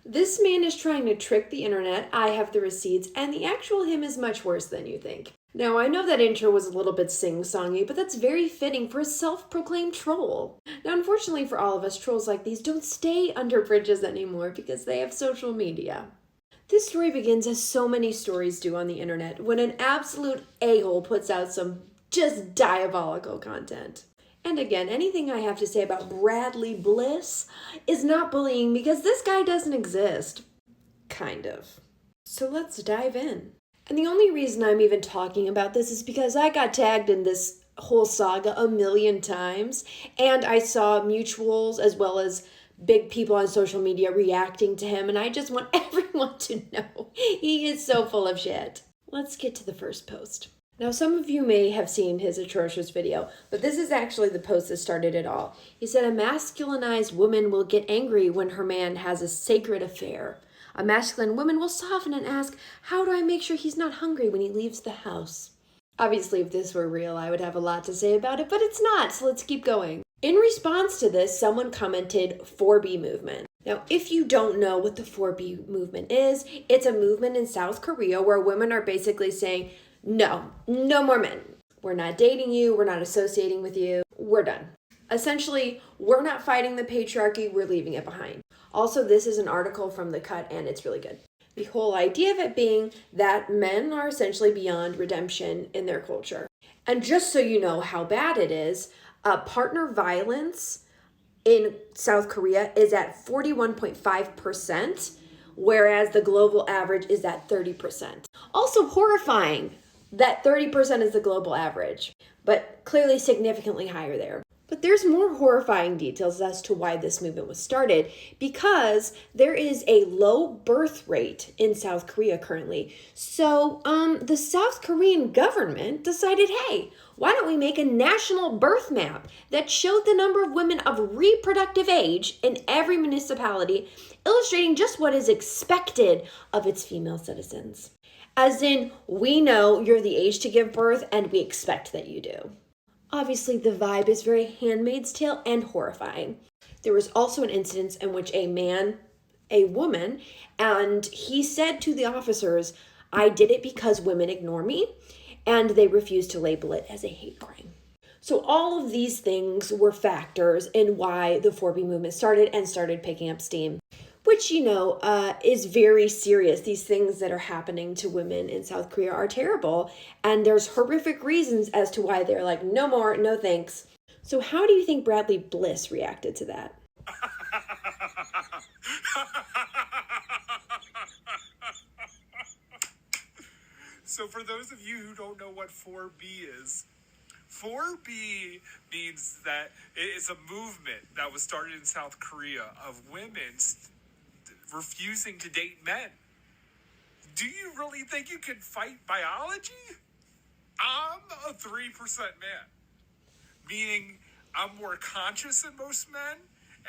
This man is trying to trick the internet. I have the receipts, and the actual him is much worse than you think. Now, I know that intro was a little bit sing-songy, but that's very fitting for a self-proclaimed troll. Now, unfortunately for all of us, trolls like these don't stay under bridges anymore because they have social media. This story begins as so many stories do on the internet, when an absolute a-hole puts out some just diabolical content. And again, anything I have to say about Bradley Bliss is not bullying because this guy doesn't exist. Kind of. So let's dive in. And the only reason I'm even talking about this is because I got tagged in this whole saga a million times, and I saw mutuals as well as big people on social media reacting to him, and I just want everyone to know he is so full of shit. Let's get to the first post. Now, some of you may have seen his atrocious video, but this is actually the post that started it all. He said, a masculinized woman will get angry when her man has a sacred affair. A masculine woman will soften and ask, how do I make sure he's not hungry when he leaves the house? Obviously, if this were real, I would have a lot to say about it, but it's not, so let's keep going. In response to this, someone commented, 4B movement. Now, if you don't know what the 4B movement is, it's a movement in South Korea where women are basically saying, no more men. We're not dating you, we're not associating with you, we're done. Essentially, we're not fighting the patriarchy, we're leaving it behind. Also, this is an article from The Cut, and it's really good. The whole idea of it being that men are essentially beyond redemption in their culture. And just so you know how bad it is, partner violence in South Korea is at 41.5%, whereas the global average is at 30%. Also horrifying that 30% is the global average, but clearly significantly higher there. But there's more horrifying details as to why this movement was started, because there is a low birth rate in South Korea currently. So the South Korean government decided, hey, why don't we make a national birth map that showed the number of women of reproductive age in every municipality, illustrating just what is expected of its female citizens. As in, we know you're the age to give birth and we expect that you do. Obviously, the vibe is very Handmaid's Tale and horrifying. There was also an incident in which a woman, and he said to the officers, I did it because women ignore me, and they refused to label it as a hate crime. So all of these things were factors in why the 4B movement started picking up steam, which, is very serious. These things that are happening to women in South Korea are terrible, and there's horrific reasons as to why they're like, no more, no thanks. So how do you think Bradley Bliss reacted to that? So for those of you who don't know what 4B is, 4B means that it's a movement that was started in South Korea of women refusing to date men. Do you really think you can fight biology? I'm a 3% man, meaning I'm more conscious than most men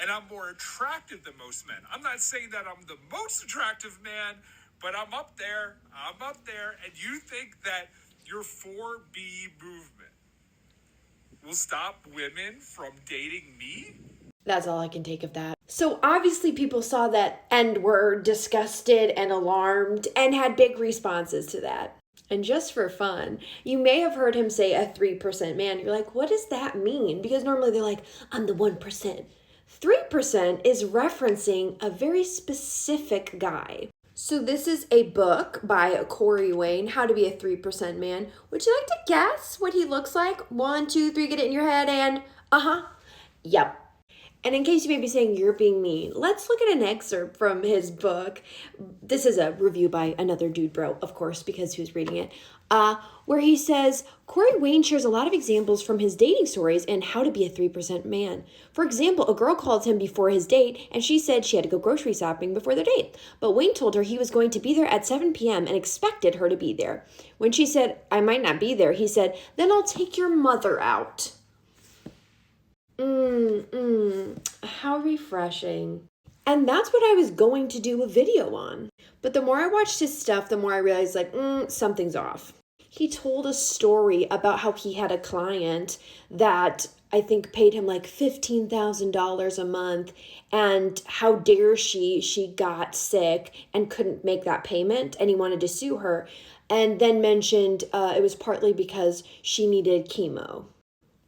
and I'm more attractive than most men. I'm not saying that I'm the most attractive man, but I'm up there, and you think that your 4B movement will stop women from dating me? That's all I can take of that. So obviously people saw that and were disgusted and alarmed and had big responses to that. And just for fun, you may have heard him say a 3% man. You're like, what does that mean? Because normally they're like, I'm the 1%. 3% is referencing a very specific guy. So this is a book by Corey Wayne, How to Be a 3% Man. Would you like to guess what he looks like? 1, 2, 3, get it in your head and yep. And in case you may be saying you're being mean, let's look at an excerpt from his book. This is a review by another dude bro, of course, because he was reading it, where he says, Corey Wayne shares a lot of examples from his dating stories and how to be a 3% man. For example, a girl called him before his date, and she said she had to go grocery shopping before their date. But Wayne told her he was going to be there at 7 p.m. and expected her to be there. When she said, I might not be there, he said, then I'll take your mother out. How refreshing. And that's what I was going to do a video on. But the more I watched his stuff, the more I realized something's off. He told a story about how he had a client that I think paid him like $15,000 a month, and how dare she got sick and couldn't make that payment, and he wanted to sue her, and then mentioned it was partly because she needed chemo,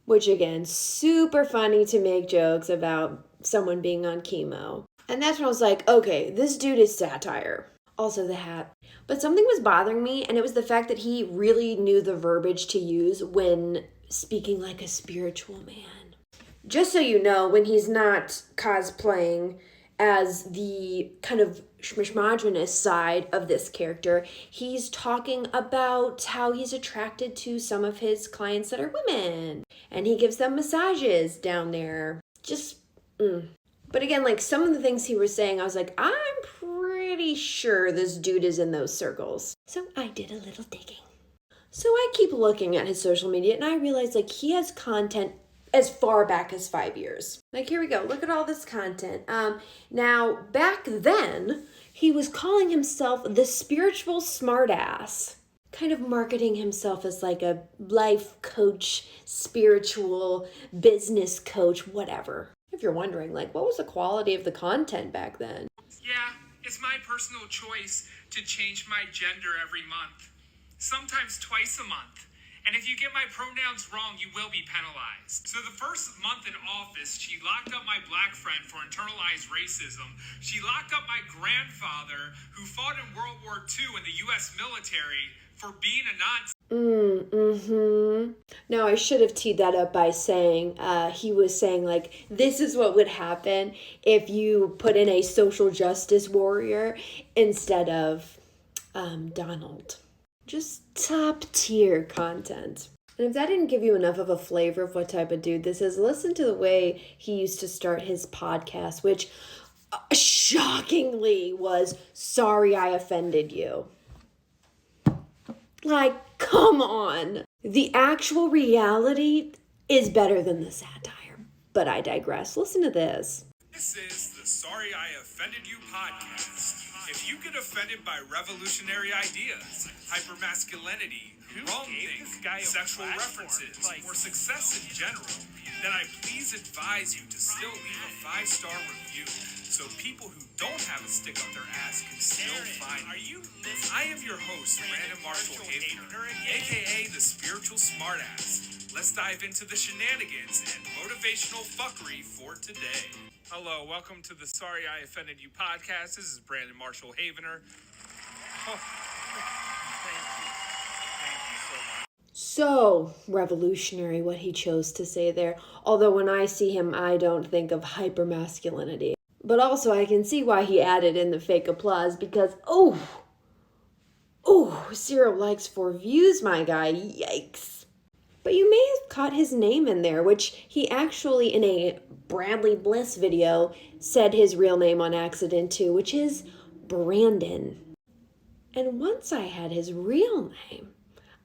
which again, super funny to make jokes about someone being on chemo. And that's when I was like, okay, this dude is satire. Also the hat. But something was bothering me, and it was the fact that he really knew the verbiage to use when speaking like a spiritual man. Just so you know, when he's not cosplaying as the kind of misogynist side of this character, he's talking about how he's attracted to some of his clients that are women. And he gives them massages down there. But again, like some of the things he was saying, I was like, I'm pretty sure this dude is in those circles. So I did a little digging. So I keep looking at his social media, and I realize like he has content as far back as 5 years. Like, here we go. Look at all this content. Now, back then, he was calling himself the spiritual smartass, kind of marketing himself as like a life coach, spiritual business coach, whatever. If you're wondering, like, what was the quality of the content back then? Yeah, it's my personal choice to change my gender every month, sometimes twice a month. And if you get my pronouns wrong, you will be penalized. So the first month in office, she locked up my black friend for internalized racism. She locked up my grandfather, who fought in World War II in the U.S. military, for being a Nazi. Now, I should have teed that up by saying, he was saying, like, this is what would happen if you put in a social justice warrior instead of Donald. Just top tier content. And if that didn't give you enough of a flavor of what type of dude this is, listen to the way he used to start his podcast, which shockingly was, "Sorry I offended you." Like, come on. The actual reality is better than the satire. But I digress. Listen to this. This is the Sorry I Offended You podcast. If you get offended by revolutionary ideas, hypermasculinity, wrongthing, sexual references, or success in general, then I please advise you to still leave a 5-star review so people who don't have a stick up their ass can still find me. I am your host, Brandon Marshall Havener, aka the Spiritual Smartass. Let's dive into the shenanigans and motivational fuckery for today. Hello, welcome to the Sorry I Offended You podcast. This is Brandon Marshall Havener. Oh, thank you so much. So revolutionary what he chose to say there. Although when I see him, I don't think of hypermasculinity. But also I can see why he added in the fake applause because, 0 likes, 4 views, my guy. Yikes. But you may have caught his name in there, which he actually, in a Bradley Bliss video, said his real name on accident too, which is Brandon. And once I had his real name,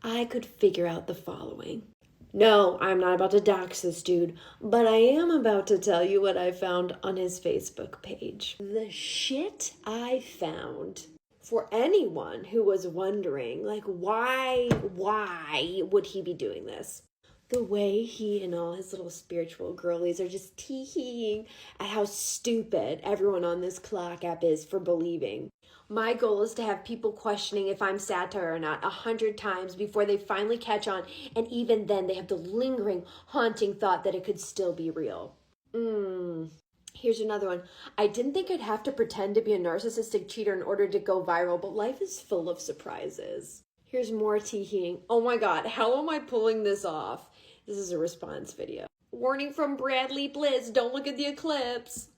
I could figure out the following. No, I'm not about to dox this dude, but I am about to tell you what I found on his Facebook page. The shit I found. For anyone who was wondering, like, why would he be doing this? The way he and all his little spiritual girlies are just teeing at how stupid everyone on this clock app is for believing. My goal is to have people questioning if I'm satire or not 100 times before they finally catch on, and even then they have the lingering, haunting thought that it could still be real. Here's another one. I didn't think I'd have to pretend to be a narcissistic cheater in order to go viral, but life is full of surprises. Here's more teeing. Oh my god, how am I pulling this off? This is a response video. Warning from Bradley Bliss, don't look at the eclipse.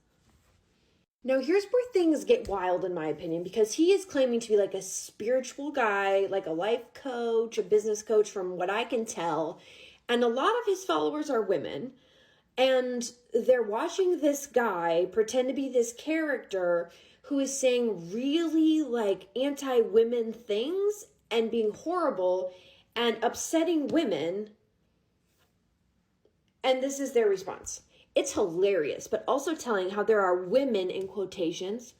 Now here's where things get wild in my opinion, because he is claiming to be like a spiritual guy, like a life coach, a business coach from what I can tell. And a lot of his followers are women. And they're watching this guy pretend to be this character who is saying really like anti-women things and being horrible and upsetting women. And this is their response. It's hilarious, but also telling how there are women, in quotations,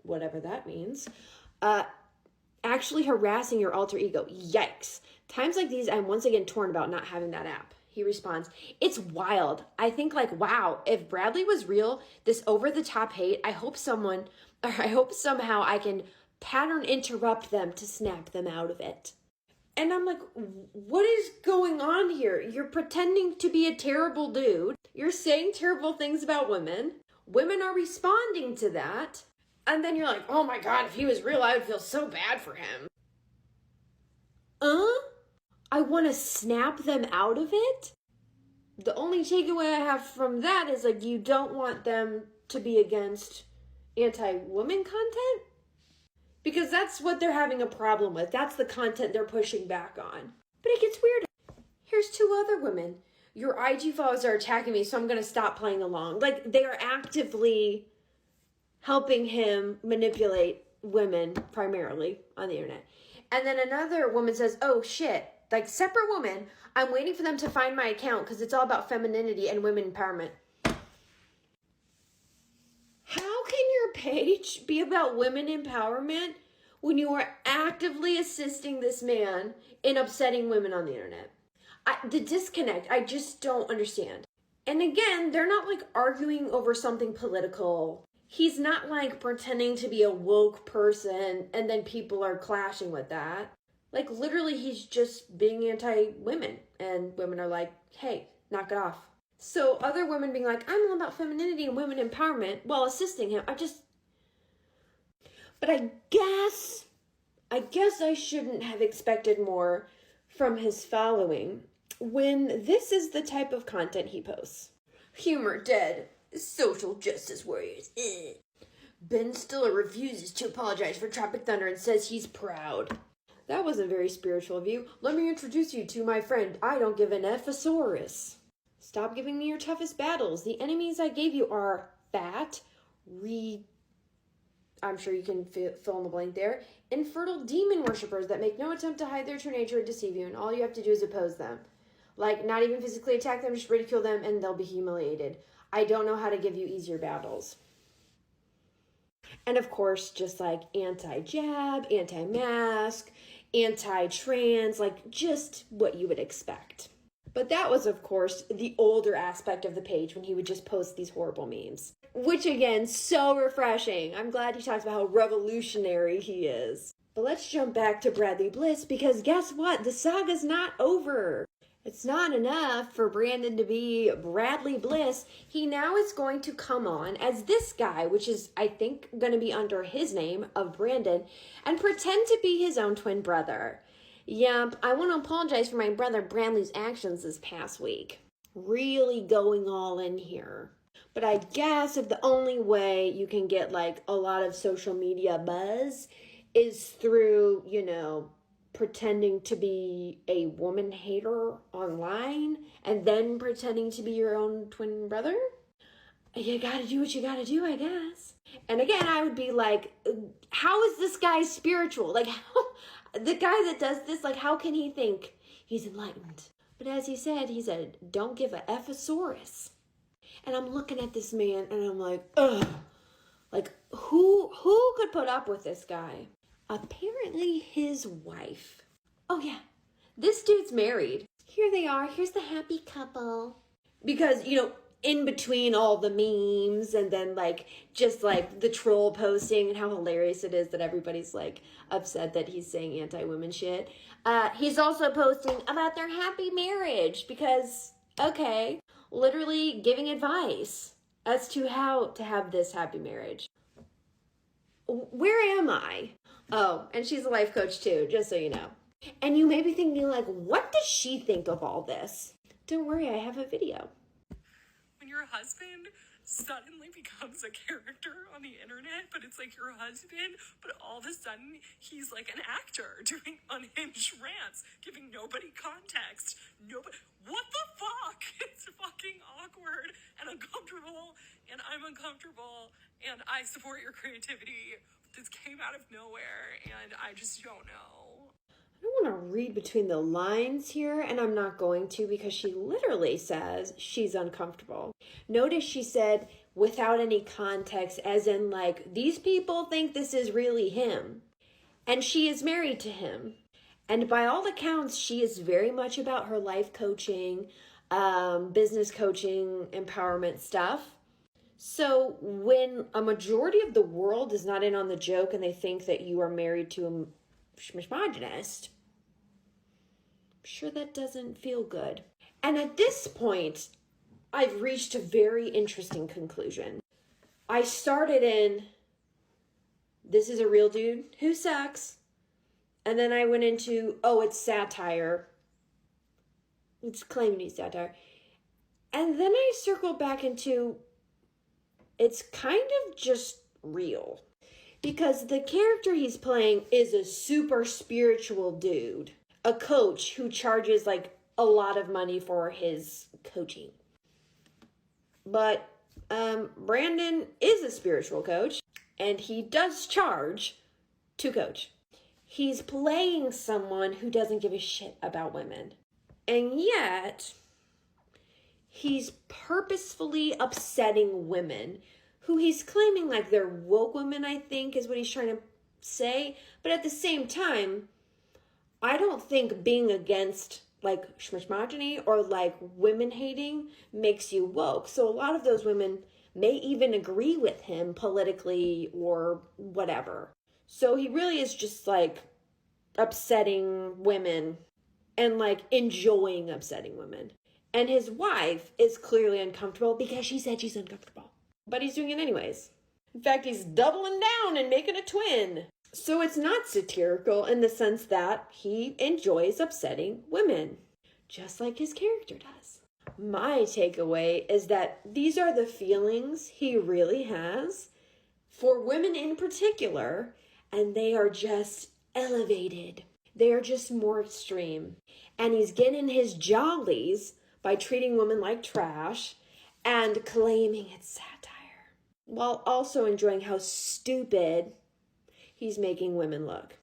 whatever that means, actually harassing your alter ego. Yikes. Times like these, I'm once again torn about not having that app. He responds, "It's wild. I think like, wow, if Bradley was real, this over-the-top hate, I hope somehow I can pattern interrupt them to snap them out of it." And I'm like, what is going on here? You're pretending to be a terrible dude. You're saying terrible things about women. Women are responding to that. And then you're like, oh my God, if he was real, I would feel so bad for him. I want to snap them out of it? The only takeaway I have from that is like, you don't want them to be against anti-woman content? Because that's what they're having a problem with. That's the content they're pushing back on. But it gets weird. Here's 2 other women. Your IG followers are attacking me, so I'm going to stop playing along. Like, they are actively helping him manipulate women, primarily, on the internet. And then another woman says, oh, shit. Like, separate woman. I'm waiting for them to find my account because it's all about femininity and women empowerment. How can your page be about women empowerment when you are actively assisting this man in upsetting women on the internet? The disconnect, I just don't understand. And again, they're not like arguing over something political. He's not like pretending to be a woke person and then people are clashing with that. Like literally he's just being anti-women and women are like, hey, knock it off. So other women being like, I'm all about femininity and women empowerment while assisting him. But I guess I shouldn't have expected more from his following when this is the type of content he posts. Humor dead. Social justice warriors. Ben Stiller refuses to apologize for Tropic Thunder and says he's proud. That was a very spiritual of you. Let me introduce you to my friend. I don't give an Ephosaurus. Stop giving me your toughest battles. The enemies I gave you are fat, I'm sure you can fill in the blank there, infertile demon worshippers that make no attempt to hide their true nature or deceive you, and all you have to do is oppose them. Like, not even physically attack them, just ridicule them, and they'll be humiliated. I don't know how to give you easier battles. And of course, just like anti-jab, anti-mask, anti-trans, like just what you would expect. But that was, of course, the older aspect of the page when he would just post these horrible memes. Which, again, so refreshing. I'm glad he talks about how revolutionary he is. But let's jump back to Bradley Bliss because guess what? The saga's not over. It's not enough for Brandon to be Bradley Bliss. He now is going to come on as this guy, which is, I think, going to be under his name of Brandon, and pretend to be his own twin brother. Yep, I want to apologize for my brother Bradley's actions this past week. Really going all in here. But I guess if the only way you can get like a lot of social media buzz is through, pretending to be a woman hater online and then pretending to be your own twin brother, you gotta do what you gotta do, I guess. And again, I would be like, how is this guy spiritual? Like, how, the guy that does this, like, how can he think he's enlightened? But as he said, don't give a Ephosaurus. And I'm looking at this man and I'm like, ugh. Like, who could put up with this guy? Apparently his wife. Oh yeah, this dude's married. Here they are. Here's the happy couple. Because, in between all the memes and then just the troll posting and how hilarious it is that everybody's upset that he's saying anti-women shit. He's also posting about their happy marriage because, okay, literally giving advice as to how to have this happy marriage. Where am I? Oh, and she's a life coach too, just so you know. And you may be thinking what does she think of all this? Don't worry, I have a video. When your husband suddenly becomes a character on the internet, but it's your husband, but all of a sudden he's an actor doing unhinged rants, giving nobody context. What the fuck? It's fucking awkward and uncomfortable, and I'm uncomfortable, and I support your creativity. This came out of nowhere, and I just don't know. I don't want to read between the lines here, and I'm not going to because she literally says she's uncomfortable. Notice she said without any context, as in these people think this is really him. And she is married to him. And by all accounts, she is very much about her life coaching, business coaching, empowerment stuff. So when a majority of the world is not in on the joke and they think that you are married to a misogynist, I'm sure that doesn't feel good. And at this point, I've reached a very interesting conclusion. I started in, this is a real dude who sucks. And then I went into, oh, it's satire. It's claiming to be satire. And then I circled back into, it's kind of just real. Because the character he's playing is a super spiritual dude. A coach who charges like a lot of money for his coaching. But Brandon is a spiritual coach. And he does charge to coach. He's playing someone who doesn't give a shit about women. And yet, he's purposefully upsetting women who he's claiming like they're woke women, I think, is what he's trying to say. But at the same time, I don't think being against like misogyny or like women hating makes you woke. So a lot of those women may even agree with him politically or whatever. So he really is just like upsetting women and like enjoying upsetting women. And his wife is clearly uncomfortable because she said she's uncomfortable. But he's doing it anyways. In fact, he's doubling down and making a twin. So it's not satirical in the sense that he enjoys upsetting women, just like his character does. My takeaway is that these are the feelings he really has for women in particular, and they are just elevated. They are just more extreme. And he's getting his jollies by treating women like trash and claiming it's satire, while also enjoying how stupid he's making women look.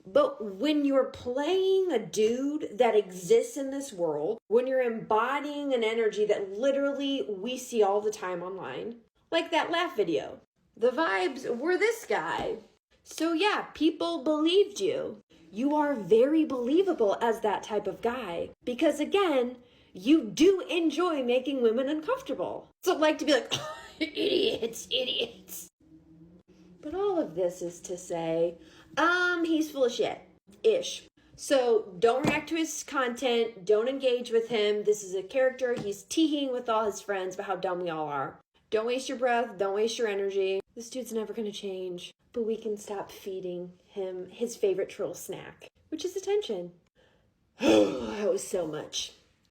But when you're playing a dude that exists in this world, when you're embodying an energy that literally we see all the time online, like that laugh video, the vibes were this guy. So yeah, people believed you. You are very believable as that type of guy. Because again, you do enjoy making women uncomfortable. So like to be like, oh, idiots. But all of this is to say, he's full of shit. Ish. So don't react to his content. Don't engage with him. This is a character. He's teeing with all his friends about how dumb we all are. Don't waste your breath. Don't waste your energy. This dude's never going to change. But we can stop feeding him his favorite troll snack, which is attention. That was so much.